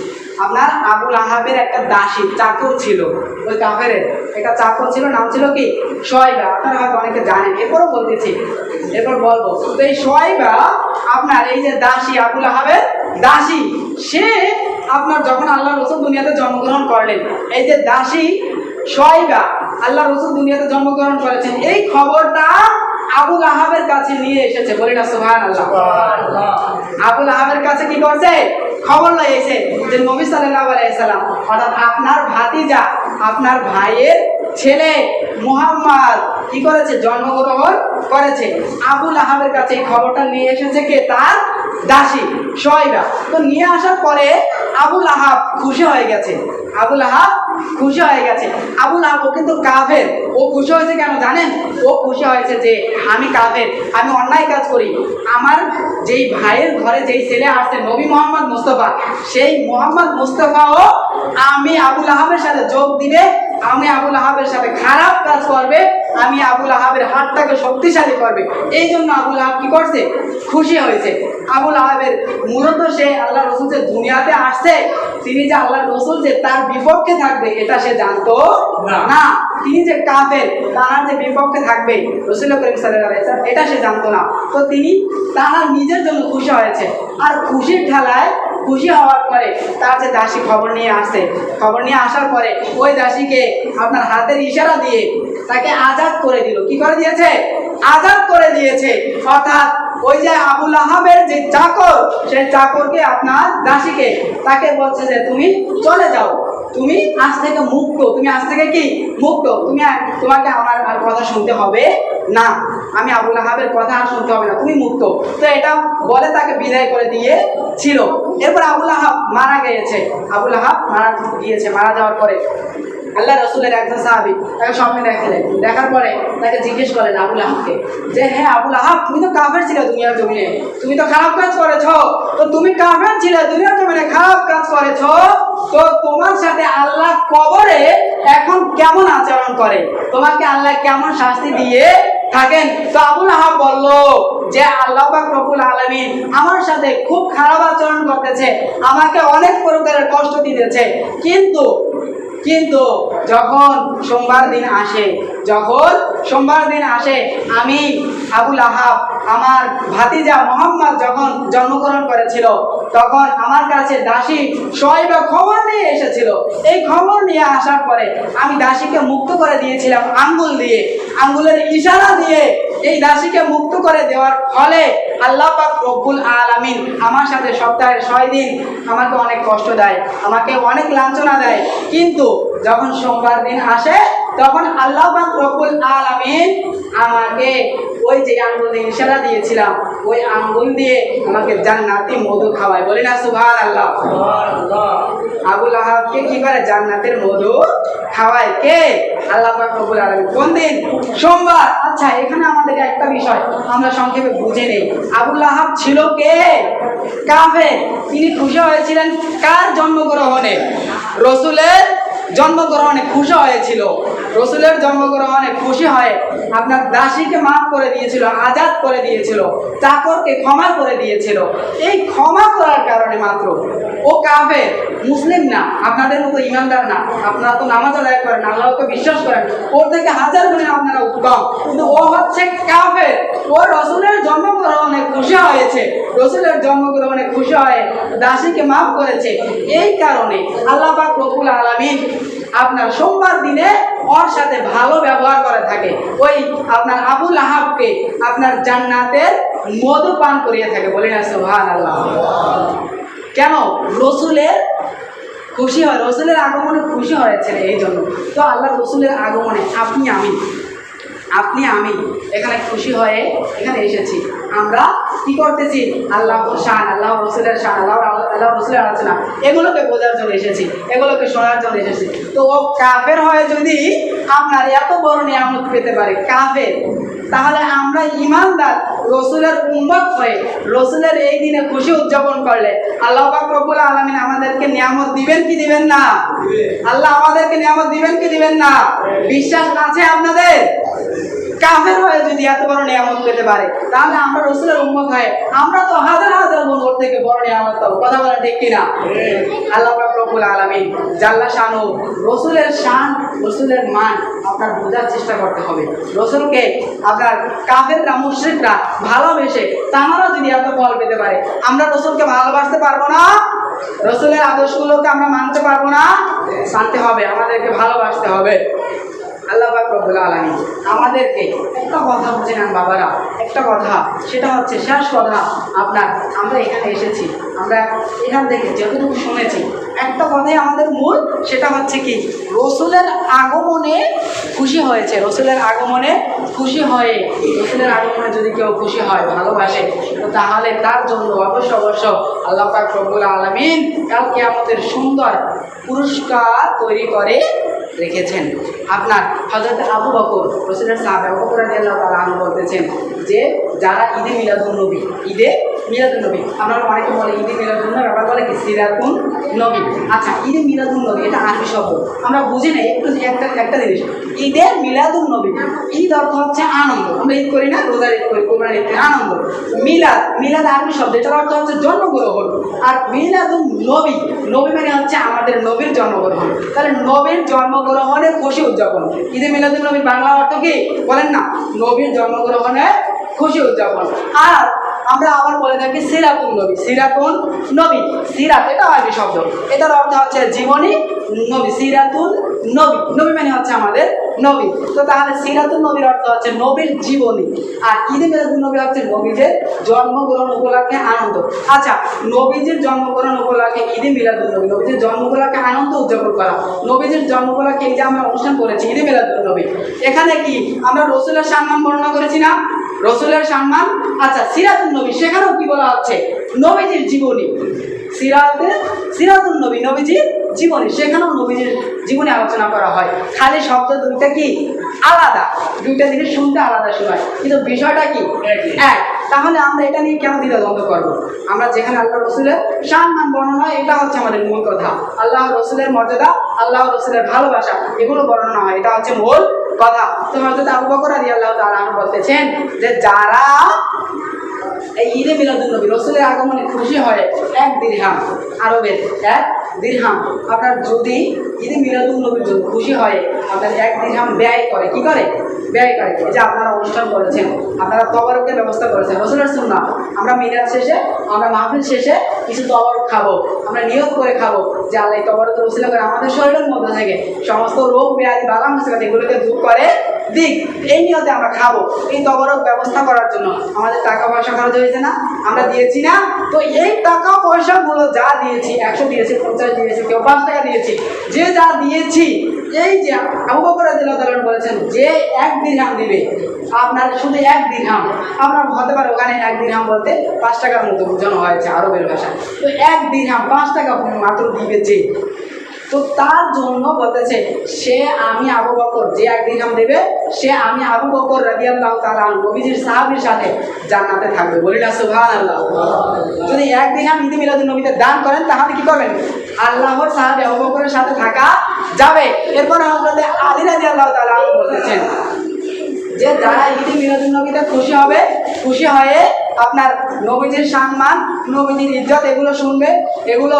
আপনার আবু লাহাবের একটা দাসী চাকর ছিল, ওই কাফেরের একটা চাকর ছিল, নাম ছিল কি সোয়াইবা। আপনারা হয়তো অনেকে জানেন, এরপরও বলতেছি, এরপর বলবো। তো এই সোয়াইবা আপনার এই যে দাসী, আবু লাহাবের দাসী, সে আপনার যখন আল্লাহ রসুল দুনিয়াতে জন্মগ্রহণ করলেন, এই যে দাসী সোয়াইবা আল্লাহ রসুল দুনিয়াতে জন্মগ্রহণ করেছেন, এই খবরটা আবু লাহাবের কাছে নিয়ে এসেছে। বলি না সুবহানাল্লাহ। আবু লাহাবের কাছে কি করছে? খবর লাগিয়েছে যে নবী সাল্লাল্লাহু আলাইহি সাল্লাম অর্থাৎ আপনার ভাতিজা, আপনার ভাইয়ের ছেলে মুহাম্মদ কি করেছে? জন্মগ্রহণ করেছে। আবু লাহাবের কাছে এই খবরটা নিয়ে এসেছে কে? তার দাসী সোয়াইবা। তো নিয়ে আসার পরে আবুল আহাব খুশি হয়ে গেছে, আবুল আহাব খুশি হয়ে গেছে। আবুল আহাব ও কিন্তু কাফের, ও খুশি হয়েছে কেন জানেন? ও খুশি হয়েছে যে আমি কাফের, আমি অন্যায় কাজ করি, আমার যেই ভাইয়ের ঘরে যেই ছেলে আসছে নবী মোহাম্মদ মুস্তফা, সেই মোহাম্মদ মুস্তফাও আমি আবুল আহাবের সাথে যোগ দিবে, আমি আবুল আহাবের সাথে খারাপ কাজ করবে, আমি আবুল আহাবের হাতটাকে শক্তিশালী করবে। এই জন্য আবুল আহাব কি করছে? খুশি হয়েছে। আবুল আহাবের মূলত সে আল্লাহ রসুল যে দুনিয়াতে আসছে, তিনি যে আল্লাহ রসুল যে তার বিপক্ষে থাকবে এটা সে জানতো না। তিনি যে কাফের, তার যে বিপক্ষে থাকবে রসুল করিম সাল্লাল্লাহু আলাইহি ওয়াসাল্লাম, এটা সে জানতো না। তো তিনি তার নিজের জন্য খুশি হয়েছে। আর খুশির ঠেলায়, খুশি হওয়ার পরে তার যে দাসী খবর নিয়ে আসে, খবর নিয়ে আসার পরে ওই দাসীকে আপনার হাতের ইশারা দিয়ে তাকে আজাদ করে দিল। কি করে দিয়েছে? আজাদ করে দিয়েছে। অর্থাৎ ওই যে আবুল আহাবের যে চাকর, সেই চাকরকে আপনার দাসীকে তাকে বলছে যে তুমি চলে যাও, তুমি আজ থেকে মুক্ত, তুমি আজ থেকে কি মুক্ত, তোমাকে আমার আর কথা শুনতে হবে না, আমি আবুল আহাবের কথা আর শুনতে হবে না, তুমি মুক্ত। তো এটা বলে তাকে বিদায় করে দিয়েছিল। এরপর আবুল আহাব মারা গিয়েছে, আবুল আহাব মারা গিয়েছে। মারা যাওয়ার পরে আল্লাহ রসুলের একজন সাহাবী তাকে স্বপ্নে দেখলেন। দেখার পরে তাকে জিজ্ঞেস করলেন আবুল আহাবকে যে হ্যাঁ আবুল আহাব, তুমি তো কাফের ছিলে দুনিয়ার জমিনে, তুমি তো খারাপ কাজ করেছো, তো তুমি কাফের ছিলে দুনিয়ার জমিনে, খারাপ কাজ করেছো, তো তোমার সাথে আল্লাহ কবরে এখন কেমন আচরণ করে, তোমাকে আল্লাহ কেমন শাস্তি দিয়ে থাকেন? তো আবুল আহাব বলল যে আল্লাহ পাক রব্বুল আলামিন আমার সাথে খুব খারাপ আচরণ করতেছে, আমাকে অনেক প্রকারের কষ্ট দিতেছে, কিন্তু যখন সোমবার দিন আসে, যখন সোমবার দিন আসে, আমি আবুল আহাব আমার ভাতিজা মোহাম্মদ যখন জন্মগ্রহণ করেছিল, তখন আমার কাছে দাসী সোয়াইবা খবর নিয়ে এসেছিল। এই খবর নিয়ে আসার পরে আমি দাসীকে মুক্ত করে দিয়েছিলাম আঙ্গুল দিয়ে, আঙ্গুলের ইশারা দিয়ে এই দাসীকে মুক্ত করে দেওয়ার ফলে আল্লাহ পাক রব্বুল আলামিন আমার সাথে সপ্তাহের 6 দিন আমাকে অনেক কষ্ট দেয়, আমাকে অনেক লাঞ্ছনা দেয়। কিন্তু যখন সোমবার দিন আসে তখন আল্লাহ পাক রব্বুল আলামিন আমাকে ওই যে আঙ্গুল দিয়ে ইশারা দিয়েছিলাম, ওই আঙ্গুল দিয়ে আমাকে জান্নাতি মধু খাওয়ায়। বলি না সুবহানাল্লাহ। আবুল আহাবকে কি করে? জান্নাতের মধু খাওয়ায়। কে? আল্লাহ পাক রব্বুল আলামিন। কোন দিন? সোমবার। আচ্ছা, এখানে আমাদের একটা বিষয় আমরা সংক্ষেপে বুঝে নেই। আবুল আহাব ছিল কে? কাফের। তিনি খুশি হয়েছিলেন কার জন্মগ্রহণে? রসুলের জন্মগ্রহণে খুশি হয়েছিল। রসুলের জন্মগ্রহণে খুশি হয়ে আপনার দাসীকে মাফ করে দিয়েছিল, আজাদ করে দিয়েছিল, চাকরকে ক্ষমা করে দিয়েছিল। এই ক্ষমা করার কারণে মাত্র ও কাফের, মুসলিম না, আপনাদের মতো ইমানদার না। আপনারা তো নামাজ আদায় করেন, আল্লাহকে বিশ্বাস করেন, ওর থেকে হাজার গুণে আপনারা উত্তম, কিন্তু ও হচ্ছে কাফের। ও রসুলের জন্মগ্রহণে খুশি হয়েছে, রসুলের জন্মগ্রহণে খুশি হয়ে দাসীকে মাফ করেছে। এই কারণে আল্লাহ পাক রব্বুল আলামিন আপনার সোমবার দিনে ওর সাথে ভালো ব্যবহার করে থাকে। ওই আপনার আবুল আহাবকে আপনার জান্নাতের মধু পান করিয়ে থাকে। বলি না সুবহানাল্লাহ। কেন? রসুলের খুশি হয়, রসুলের আগমনে খুশি হয়েছিল এই জন্য। তো আল্লাহ রসুলের আগমনে আপনি আমি এখানে খুশি হয়ে এখানে এসেছি। আমরা কি করতেছি? আল্লাহ শান, আল্লাহ রসুলের শান, আল্লাহ রসুলের আলোচনা, এগুলোকে বোঝার জন্য এসেছি, এগুলোকে শোনার জন্য এসেছি। তো ও কাফের হয়ে যদি আপনার এত বড় নিয়ামত পেতে পারে, কাফের, তাহলে আমরা ইমানদার রসুলের উম্মত হয়ে রসুলের এই দিনে খুশি উদযাপন করলে আল্লাহ পাক রব্বুল আলামিন আমাদেরকে নিয়ামত দিবেন কি দিবেন না? আল্লাহ আমাদেরকে নিয়ামত দিবেন কি দিবেন না? বিশ্বাস আছে আপনাদের? কাফের হয়ে যদি এত বড় নিয়ামত পেতে পারে, তাহলে আমরা রসুলের উম্মত হয়ে আমরা তো হাজার হাজার গুণ ওর থেকে বড় নিয়ামত পাবো। কথা বলেন ঠিক কিনা? আল্লাহ পাক রব্বুল আলামিন জাল্লা শানু রসুলের শান, রসুলের মান আপনার বোঝার চেষ্টা করতে হবে। রসুলকে আপনার কাফেররা, মুশরিকরা ভালোবেসে তারাও যদি এত ফল পেতে পারে, আমরা রসুলকে ভালোবাসতে পারবো না? রসুলের আদর্শগুলোকে আমরা মানতে পারবো না? মানতে হবে, আমাদেরকে ভালোবাসতে হবে। আল্লাহ পাক রব্বুল আলামিন আমাদেরকে একটা কথা বুঝে নেন বাবারা, একটা কথা, সেটা হচ্ছে শেষ কথা। আমরা এখানে এসেছি, আমরা এখান থেকে যতটুকু শুনেছি একটা কথাই আমাদের মূল, সেটা হচ্ছে কি রসুলের আগমনে খুশি হয়েছে। রসুলের আগমনে খুশি হয়ে, রসুলের আগমনে যদি কেউ খুশি হয়, ভালোবাসে, তো তাহলে তার জন্য অবশ্য আল্লাহ পাক রব্বুল আলামিন কাল কিয়ামতের সুন্দর পুরস্কার তৈরি করে রেখেছেন। হযরত আবু বকর, রসুলের সাহাবা আবু বকর রাদিয়াল্লাহু তাআলা আনহু বলতেছেন যে যারা ঈদে মিলাদুন্নবী, আপনারা অনেকে বলে ঈদে মিলাদুন্নবী, আবার বলে কি সিরাতুন নবী। আচ্ছা, ঈদে মিলাদুন্নবী এটা আরবি শব্দ, আমরা বুঝি না একটু একটা জিনিস। ঈদে মিলাদুন্নবী, ঈদ অর্থ হচ্ছে আনন্দ। আমরা ঈদ করি না, রোজার ঈদ করি, কোরবানির ঈদ করি, আনন্দ। মিলাদ আরবি শব্দ, এটার অর্থ হচ্ছে জন্মগ্রহণ। আর মিলাদুন্নবী, নবী মানে হচ্ছে আমাদের নবীর জন্মগ্রহণ। তাহলে নবীর জন্মগ্রহণে খুশি উদযাপন। ঈদে মিলাদুন্নবীর বাংলা অর্থ কি বলেন না? নবীর জন্মগ্রহণে খুশি উদযাপন। আর আমরা আবার বলে থাকি সিরাতুন নবী। সিরাত এটা আরবি শব্দ, এটার অর্থ হচ্ছে জীবনী নবী। সিরাতুন নবী মানে হচ্ছে আমাদের নবী। তো তাহলে সিরাতুন নবীর অর্থ হচ্ছে নবীর জীবনী, আর ঈদে মিলাদুন নবী হচ্ছে নবীজের জন্মগ্রহণ উপলক্ষে আনন্দ। আচ্ছা, নবীজির জন্মগ্রহণ উপলক্ষে ঈদে মিলাদুন নবী, নবীজির জন্ম উপলক্ষে আনন্দ উদযাপন করা। নবীজির জন্ম উপলক্ষে এই যে আমরা অনুষ্ঠান করেছি ঈদে মিলাদুন নবী, এখানে কি আমরা রসুলের সম্মান বর্ণনা করেছি না? রসুলের সম্মান। আচ্ছা, সিরাতুন নবী, সেখানেও কি বলা হচ্ছে? নবীজির জীবনী। সিরাতুন নবী, নবীজির জীবনী, সেখানেও নবীজির জীবনী আলোচনা করা হয়। খালি শব্দ দুইটা কি আলাদা, দুইটা জিনিস শুনতে আলাদা শোনায়, কিন্তু বিষয়টা কি এক। তাহলে আমরা এটা নিয়ে কেন দ্বিধাদ্বন্দ্ব করবো? আমরা যেখানে আল্লাহ রসুলের সম্মান বর্ণনা, এটা হচ্ছে আমাদের মূল কথা। আল্লাহ রসুলের মর্যাদা, আল্লাহ রসুলের ভালোবাসা, এগুলো বর্ণনা হয়, এটা হচ্ছে মূল কথা। তো হযরত আবু বকর রাদিয়াল্লাহু তাআলা আনহু বলতেছেন যে যারা এই ঈদে মিলাদুন্নবী রসুলের আগমনে খুশি হয়, 1 দিরহাম, আরবের 1 দিরহাম, আপনার যদি ঈদে মিলাদুন্নবীর জন্য খুশি হয়, আপনার 1 দিরহাম ব্যয় করে। কি করে? ব্যয় করে। যে আপনারা অনুষ্ঠান করেছেন, আপনারা তবারকের ব্যবস্থা করেছেন, রসুলের সুন্নাহ। আমরা মিলাদ শেষে, আমরা মাহফিল শেষে কিছু তবারক খাবো, আমরা নিয়ত করে খাবো যে আল্লাহ তবারকের ওসিলা করে আমাদের শরীরের মধ্যে থেকে সমস্ত রোগ ব্যাধি বালা মুসিবত এগুলোকে দূর করে দিক, এই নিয়তে আমরা খাবো। এই তবারক ব্যবস্থা করার জন্য আমাদের টাকা পয়সা খরচ হয়েছে না? আমরা দিয়েছি না? তো এই টাকা পয়সাগুলো যা দিয়েছি, 100 দিয়েছি, 50 দিয়েছি, কেউ 5 টাকা দিয়েছি, যে যা দিয়েছি, এই যে আবু বকর রাদিয়াল্লাহু তাআলা বলেছেন যে 1 দিরহাম দিবে, আপনার শুধু 1 দিরহাম, আপনার হতে পারে ওখানে 1 দিরহাম বলতে 5 টাকার মতো বোঝানো হয়েছে আরবের ভাষায়। তো 1 দিরহাম 5 টাকা মাত্র দিবে যে, তো তার জন্য বলতেছে সে আমি আবু বকর, যে 1 দিরহাম দেবে সে আমি আবু বকর রাদিয়াল্লাহু তাআলা আনহু নবীজির সাহাবীর সাথে জান্নাতে থাকবে। বলি না সুবহানাল্লাহ। যদি 1 দিরহাম ঈদে মিলাদুন নবীতে দান করেন, তাহলে কি করবেন? আল্লাহর সাহাবী আবু বকরের সাথে থাকা যাবে। এরপর হযরত আলী রাদিয়াল্লাহু তাআলা আনহু বলতেছেন যে যারা ঈদে মিলাদুন নবীতে খুশি হবে, খুশি হয়ে আপনার নবীজির সম্মান, নবীজির ইজ্জত এগুলো শুনবে, এগুলো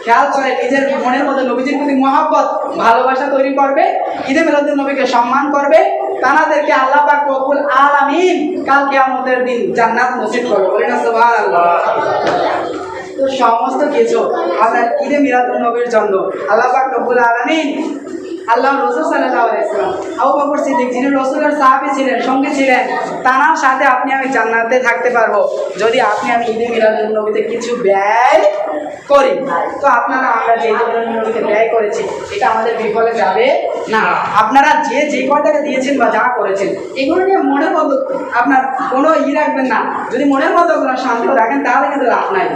খেয়াল করে নিজের মনের মধ্যে নবীজির প্রতি মহব্বত, ভালোবাসা তৈরি করবে, ঈদে মিলাদুন নবীকে সম্মান করবে, তাদেরকে আল্লাহ পাক রব্বুল আলামিন কাল কিয়ামতের দিন জান্নাত নসিব করবে। বলেন না সুবহানাল্লাহ। তো সমস্ত কিছু আপনার ঈদে মিলাদুন নবীর জন্য আল্লাহ পাক রব্বুল আলামিন আল্লাহ রসুল সাল্লাল্লাহু আলাইহি ওয়াসাল্লাম আবু বকর সিদ্দিক, যিনি রসুলের সাহাবী ছিলেন, সঙ্গী ছিলেন, তার সাথে আপনি আমি জান্নাতে থাকতে পারবো যদি আপনি আমি ঈদে মিলাদুন নবীতে কিছু ব্যয় করি। তো আপনারা আমরা যে ঈদে মিলাদুন নবীতে ব্যয় করেছি, এটা আমাদের বিফলে যাবে না। আপনারা যে কয় টাকা দিয়েছেন বা যা করেছেন, এগুলো নিয়ে মনের মতো আপনার কোনো রাখবেন না। যদি মনের মতো কোনো সন্দেহ রাখেন, তাহলে কিন্তু লাভ নাই।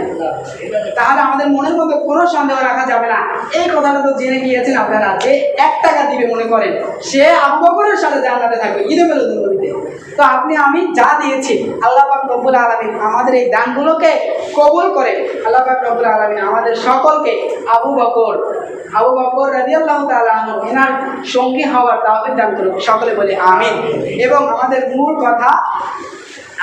তাহলে আমাদের মনের মতো কোনো সন্দেহ রাখা যাবে না। এই কথাটা তো জেনে গিয়েছেন আপনারা, যে 1 টাকা দিবে মনে করেন, সে আবু বকরের সাথে জান্নাতে থাকবে ঈদে মিলাদুন নবীতে। তো আপনি আমি যা দিয়েছি, আল্লাহ পাক রব্বুল আলামিন আমাদের এই দানগুলোকে কবুল করে আল্লাহ পাক রব্বুল আলামিন আমাদের সকলকে আবু বকর রাদিয়াল্লাহু তাআলা আনহু এনার সঙ্গী হওয়ার তাওফিক দান করুন। সকলে বলে আমিন। এবং আমাদের মূল কথা,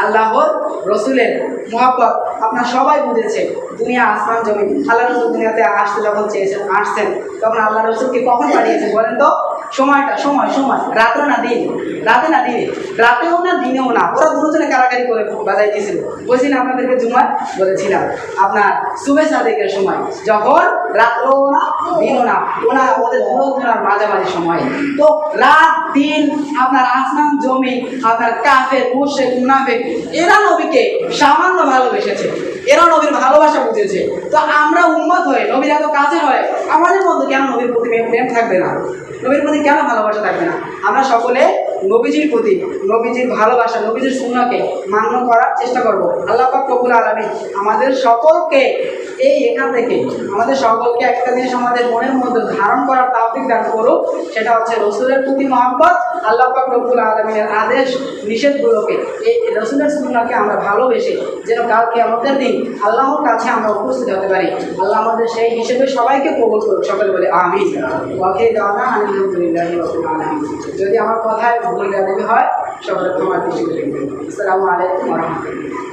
আল্লাহর রসুলের মহব্বত আপনার সবাই বুঝেছে। দুনিয়া আসমান জমি, আল্লাহ রসুল দুনিয়াতে আসতে যখন আসছেন, তখন আল্লাহ রসুলকে কখন পাঠিয়েছেন বলেন তো? সময় রাতে না দিনে, রাতেও না দিনেও না, ওরা দুজনে কারাকারি করে বাজাইতেছিল। বলছি না আপনাদেরকে জুমার বলেছিলাম, আপনার সুবে সাদেকের সময়, যখন রাত্রও না দিনও না, ওদের দুজনের মাঝামাঝি সময়। তো রাত দিন আপনার আসমান জমি, আপনার কাফের মুশরিক মুনাফিক এরা নবীকে সামান্য ভালোবেসেছে, এরা নবীর ভালোবাসা বুঝেছে। তো আমরা উম্মত হয়ে, নবীর এত কাছে হয়, আমাদের মধ্যে কেন নবীর প্রতি প্রেম থাকবে না? নবীর প্রতি কেন ভালোবাসা থাকবে না? আমরা সকলে নবীজির প্রতি, নবীজির ভালোবাসা, নবীজির সুন্নাহকে মান্য করার চেষ্টা করব। আল্লাহ পাক রব্বুল আলামিন আমাদের সকলকে এখান থেকে আমাদের সকলকে একটা জিনিস আমাদের মনের মধ্যে ধারণ করার তৌফিক দান করুক, সেটা হচ্ছে রসুলের প্রতি মহব্বত। আল্লাহ পাক রব্বুল আলামিনের আদেশ নিষেধগুলোকে, এই রসুলের সুন্নাহকে আমরা ভালোবেসে যেন কাল কিয়ামতের দিন আল্লাহর কাছে আমরা উপস্থিত হতে পারি। আল্লাহ আমাদের সেই হিসেবে সবাইকে কবুল করুক, সকলে বলে আমিন। ওয়াকে দাওয়ানা আলহামদুলিল্লাহি রাব্বিল আলামিন। যদি আমার কথায় ভুল ত্রুটি হয় সকলে ক্ষমা দৃষ্টিতে দেখবেন। আসসালামু আলাইকুম ওয়া রাহমাতুল্লাহ।